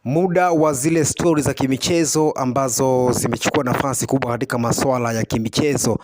Muda wa zile stori za kimichezo ambazo zimechukua nafasi kubwa katika masuala ya kimichezo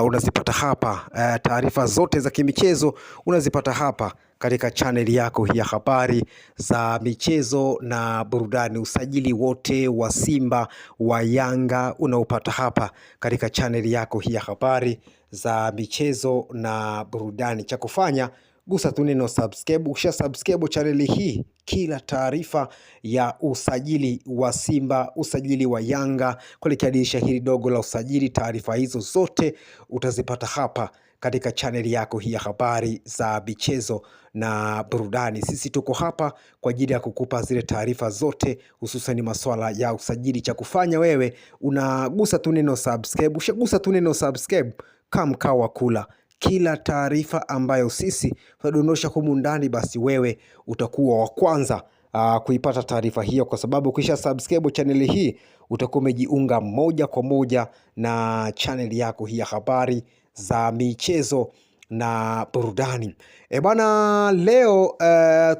unazipata hapa. Taarifa zote za kimichezo unazipata hapa katika channel yako ya habari za michezo na burudani. Usajili wote wa Simba, wa Yanga unaupata hapa katika channel yako ya habari za michezo na burudani. Cha kufanya, gusa tu neno subscribe. Ukisha subscribe channel hii, kila taarifa ya usajili wa Simba, usajili wa Yanga, kuelekea dirisha hili dogo la usajili, taarifa hizo zote utazipata hapa katika channel yako hii ya habari za michezo na burudani. Sisi tuko hapa kwa ajili ya kukupa zile taarifa zote, hususan masuala ya usajili. Cha kufanya wewe, unagusa tu neno subscribe. Ushagusa tu neno subscribe, kama mkao wa kula kila taarifa ambayo sisi tunadondosha humu ndani, basi wewe utakuwa wa kwanza kuipata taarifa hiyo, kwa sababu ukisha subscribe channel hii utakuwa umejiunga moja kwa moja na channel yako hii ya habari za michezo na burudani. Bana, leo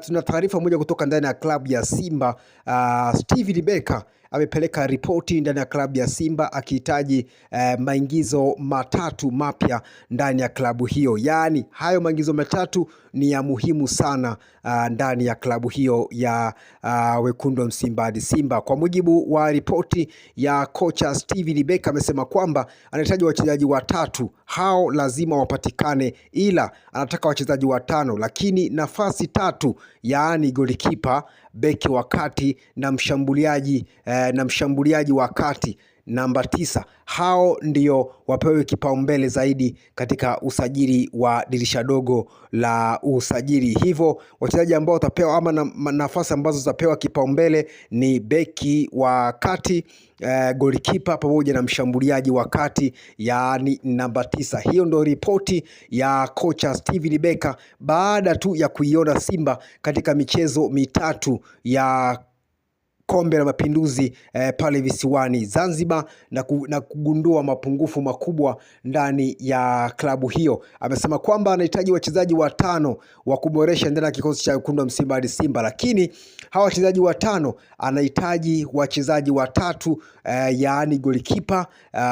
tuna taarifa moja kutoka ndani ya klabu ya Simba. Steven Becker amepeleka ripoti ndani ya klabu ya Simba akihitaji maingizo matatu mapya ndani ya klabu hiyo. Yaani hayo maingizo matatu ni ya muhimu sana ndani ya klabu hiyo ya wekundu wa Msimbazi Simba. Kwa mujibu wa ripoti ya kocha Steven Becker, amesema kwamba anahitaji wachezaji watatu, hao lazima wapatikane, ila anataka wachezaji watano lakini nafasi tatu, yaani golikipa, beki wa kati na mshambuliaji wa kati namba 9, hao ndio wapewe kipaumbele zaidi katika usajili wa dirisha dogo la usajili. Hivyo wachezaji ambao watapewa ama nafasi ambazo zitapewa kipaumbele ni beki wa kati, golikipa pamoja na mshambuliaji wa kati, yaani namba 9. Hiyo ndio ripoti ya kocha Steven Becker baada tu ya kuiona Simba katika michezo mitatu ya Kombe la Mapinduzi pale visiwani Zanzibar na kugundua mapungufu makubwa ndani ya klabu hiyo. Amesema kwamba anahitaji wachezaji watano wa kuboresha ndani ya kikosi cha wekundu wa Msimbazi Simba, lakini hawa wachezaji watano anahitaji wachezaji watatu, yaani golikipa,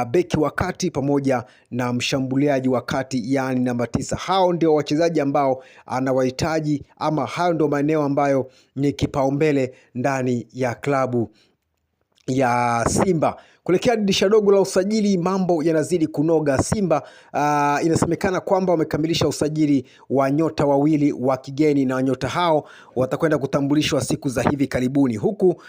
beki wa kati pamoja na mshambuliaji wa kati, yaani namba 9. Hao ndio wachezaji ambao anawahitaji, ama hao ndio maeneo ambayo ni kipaumbele ndani ya klabu ya Simba. Kuelekea dirisha dogo la usajili, mambo yanazidi kunoga. Simba inasemekana kwamba wamekamilisha usajili wa nyota wawili wa kigeni, na nyota hao watakwenda kutambulishwa siku za hivi karibuni. Huku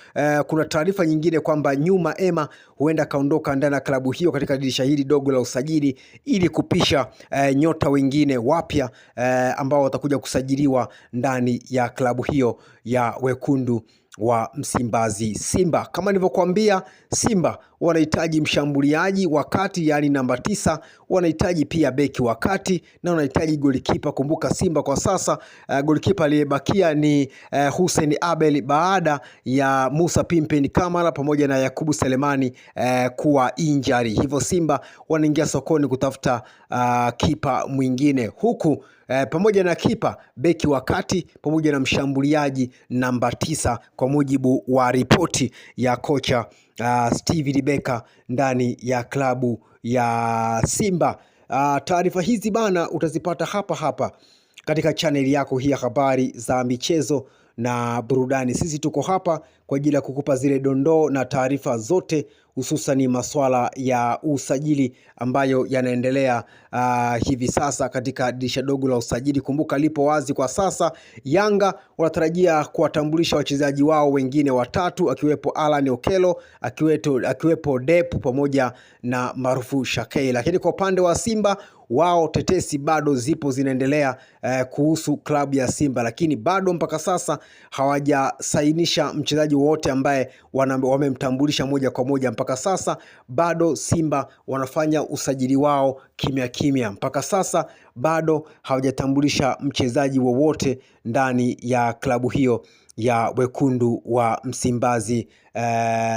kuna taarifa nyingine kwamba Nyuma Emma huenda kaondoka ndani ya klabu hiyo katika dirisha hili dogo la usajili ili kupisha nyota wengine wapya ambao watakuja kusajiliwa ndani ya klabu hiyo ya wekundu wa Msimbazi Simba. Kama nilivyokuambia, Simba wanahitaji mshambuliaji wa kati, yaani namba 9, wanahitaji pia beki wa kati na wanahitaji golikipa. Kumbuka Simba kwa sasa golikipa aliyebakia ni Hussein Abel baada ya Musa Pimpin Kamara pamoja na Yakubu Selemani kuwa injury. Hivyo Simba wanaingia sokoni kutafuta kipa mwingine, huku pamoja na kipa, beki wa kati pamoja na mshambuliaji namba 9, kwa mujibu wa ripoti ya kocha Steven Becker ndani ya klabu ya Simba. Taarifa hizi bana utazipata hapa katika channel yako hii ya habari za michezo na burudani. Sisi tuko hapa kwa ajili ya kukupa zile dondoo na taarifa zote, hususan masuala ya usajili ambayo yanaendelea hivi sasa katika dirisha dogo la usajili. Kumbuka lipo wazi kwa sasa. Yanga wanatarajia kuwatambulisha wachezaji wao wengine watatu, akiwepo Alan Okello, akiwepo Depu pamoja na Marufu Shakei. Lakini kwa upande wa Simba, wao tetesi bado zipo zinaendelea kuhusu klabu ya Simba, lakini bado mpaka sasa hawajasainisha mchezaji wote ambaye wamemtambulisha moja kwa moja. Mpaka sasa bado Simba wanafanya usajili wao kimya kimya. Mpaka sasa bado hawajatambulisha mchezaji wowote ndani ya klabu hiyo ya wekundu wa Msimbazi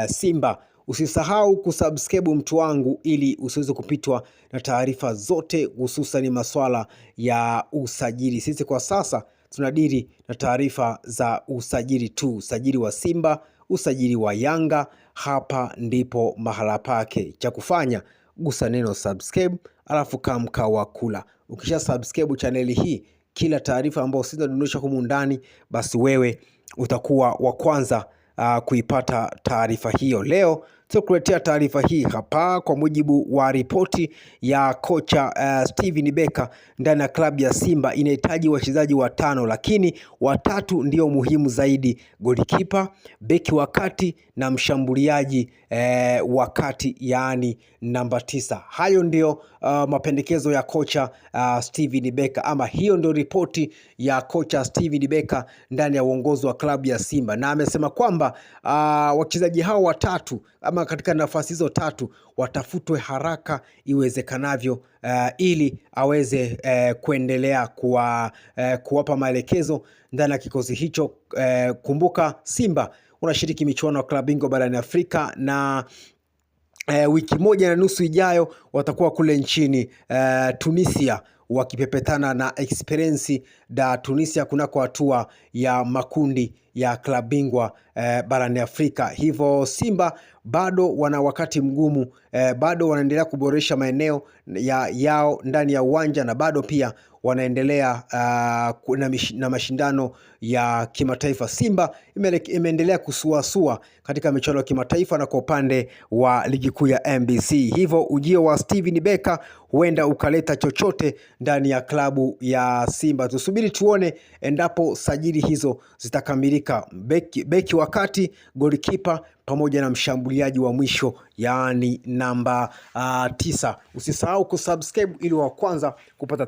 Simba. Usisahau kusubscribe mtu wangu, ili usiweze kupitwa na taarifa zote, hususan masuala ya usajili. Sisi kwa sasa tunadiri na taarifa za usajili tu, usajili wa Simba, usajili wa Yanga. Hapa ndipo mahala pake. Cha kufanya, gusa neno subscribe, alafu kamka wa kula. Ukisha subscribe chaneli hii, kila taarifa ambayo sitadondosha humu ndani, basi wewe utakuwa wa kwanza kuipata taarifa hiyo. Leo tukuletea taarifa hii hapa kwa mujibu wa ripoti ya kocha Steven Becker. Ndani ya klabu ya Simba inahitaji wachezaji 5, lakini 3 ndio muhimu zaidi: golikipa, beki wa kati na mshambuliaji wa kati, yaani namba 9. Hayo ndio mapendekezo ya kocha Steven Becker, ama hiyo ndio ripoti ya kocha Steven Becker ndani ya uongozi wa klabu ya Simba, na amesema kwamba wachezaji hao 3 ama katika nafasi hizo 3 watafutwe haraka iwezekanavyo, ili aweze kuendelea kuwapa maelekezo ndani ya kikosi hicho. Kumbuka Simba unashiriki michuano ya klabu bingwa barani Afrika, na wiki 1.5 ijayo watakuwa kule nchini Tunisia wakipepetana na Esperance da Tunisia kunako hatua ya makundi ya klabu bingwa barani Afrika. Hivyo Simba bado wana wakati mgumu, bado wanaendelea kuboresha maeneo yao ndani ya uwanja, na bado pia wanaendelea na mashindano ya kimataifa. Simba imeendelea kusuasua katika michuano ya kimataifa na kwa upande wa ligi kuu ya NBC. Hivyo ujio wa Steven Becker huenda ukaleta chochote ndani ya klabu ya Simba. Tusubiri tuone endapo sajili hizo zitakamilika: beki wakati, golikipa pamoja na mshambuliaji wa mwisho, yaani namba 9. Usisahau kusubscribe ili wa kwanza kupata